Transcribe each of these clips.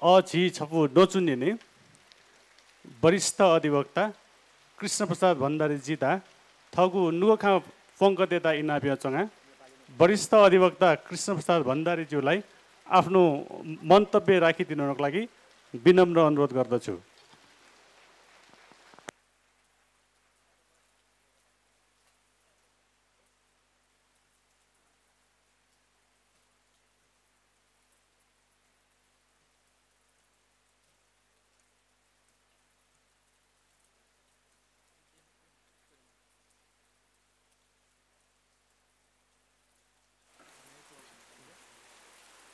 अझी छपु नचुनिने वरिष्ठ अधिवक्ता कृष्णप्रसाद भण्डारी जिता थगु नुगखा पङ्क देता इनाबिया चंगा वरिष्ठ अधिवक्ता कृष्णप्रसाद भण्डारीज्यूलाई आफ्नो मन्तव्य राखिदिनको लागि विनम्र अनुरोध गर्दछु।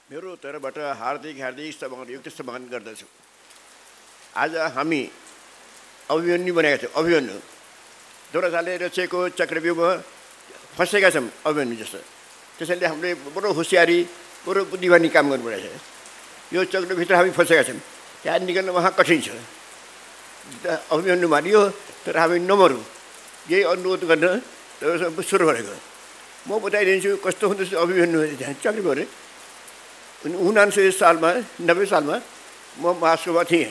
मेरो तर्फबाट हार्दिक युक्त सम्मान गर्दछु। आज हामी अभिमन्यु बनाएका छौँ। अभिमन्यु दोरासाले रचेको चक्रव्यूहमा फँसेका छौँ अभिमन्यु जस्तो। त्यसैले हामीले बडो होसियारी बडो बुद्धिमानी काम गर्नुपर्छ। यो चक्रभित्र हामी फँसेका छौँ, त्यहाँ निक्ल्न वहाँ कठिन छ। अभिमन्यु मानियो तर हामी नमरौँ, यही अनुरोध गर्न सुरु गरेको। म बताइदिन्छु कस्तो हुँदछ अभिमन्यु चक्रव्यूह। 1999 सालमा 90 सालमा म महासभामा थिएँ।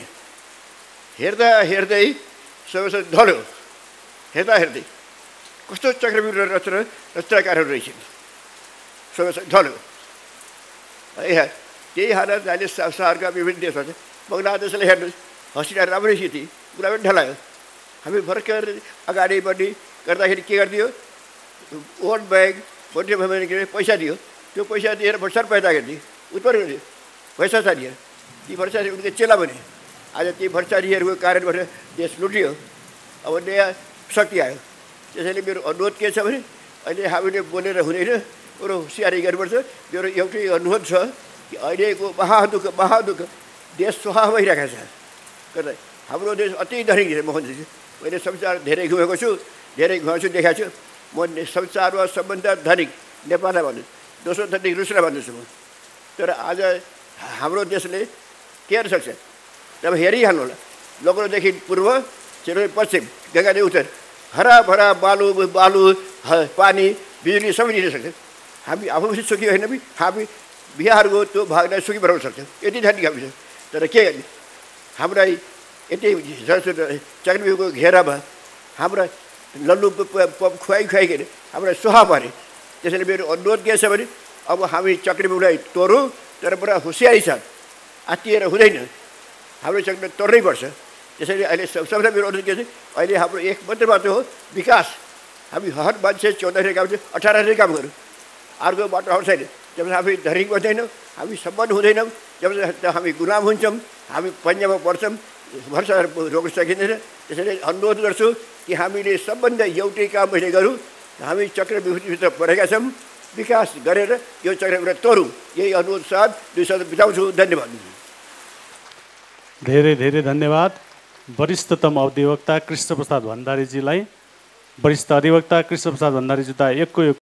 हेर्दा हेर्दै सबैले ढल्यो। हेर्दा हेर्दै कस्तो चक्रव्यूह रचनाकारहरू रहेछन्, सबैले ढल्यो। त्यही हालत अहिले सहरका विभिन्न देशमा छ। बङ्गलादेशले हेर्नुहोस्, हसिना राम्रै स्थिति पुरा पनि ढलायो। हामी भर्खर अगाडि बढी गर्दाखेरि के गरिदियो, वर्ल्ड ब्याङ्क बढी पैसा दियो। त्यो पैसा दिएर भ्रष्टाचार पैदा गरिदियो। उत्पन्न गरिदियो भ्रष्टाचारी। ती भ्रष्टाचारी उनके चेला बने। आज ती भ्रष्टाचारीहरूको कारणबाट देश लुटियो। अब नयाँ शक्ति आयो। त्यसैले मेरो अनुरोध के छ भने अहिले हामीले बोलेर हुँदैन, बरु होसियारी गर्नुपर्छ। मेरो एउटै अनुरोध छ कि अहिलेको महादुःख देश स्वाहा भइरहेको छ। गर्दा हाम्रो देश अति धनी छ। मोहनजी मैले संसार धेरै घुमेको छु, देखाएको छु। म संसारमा सबभन्दा धनिक नेपाललाई भन्छु, दोस्रो धनिक रुसलाई भन्दैछु म। तर आज हाम्रो देशले के गर्न सक्छ? तब हेरिहाल्नु होला। लग्नदेखि पूर्व चिरोई पश्चिम गङ्गादेखि उत्तर हराभरा बालु पानी बिजुली सबै दिन सक्छ। हामी आफूपछि सुखी होइन पनि हामी बिहारको त्यो भागलाई सुखी बनाउन सक्छौँ। यति धनी हामी छ। तर के गर्ने, हामीलाई यति चक्रव्यूहको घेरामा हाम्रा लल्लु खुवाइकन हामीलाई सुहा पारे। त्यसैले मेरो अनुरोध के छ भने अब हामी चक्रव्यूहलाई तोडौँ, तर पुरा होसियारी छ, आत्तिएर हुँदैन। हाम्रो चक्रव्यूह तोड्नै पर्छ। त्यसैले अहिले सबैलाई मेरो अनुरोध के छ, अहिले हाम्रो एक मात्र बाटो हो विकास। हामी हर मान्छे 14 काम 18 काम गरौँ, अर्को बाटो आउँछ छैन। जब हामी धनिक बन्दैनौँ, हामी सम्पन्न हुँदैनौँ, जब हामी गुलाम हुन्छौँ, हामी पन्जामा पर्छौँ, भ्रष्टाचार रोक्न सकिँदैन। त्यसैले अनुरोध गर्छु कि हामीले सबभन्दा एउटै काम अहिले गरौँ। हामी चक्रव्यूहभित्र परेका छौँ, विकास गरेर यो चक्रव्यूह तोडौँ। यही अनुरोध साथ 2 शब्द बिताउँछु। धन्यवाद। धेरै धन्यवाद वरिष्ठतम अधिवक्ता कृष्णप्रसाद भण्डारीजीलाई। वरिष्ठ अधिवक्ता कृष्णप्रसाद भण्डारीजी एकको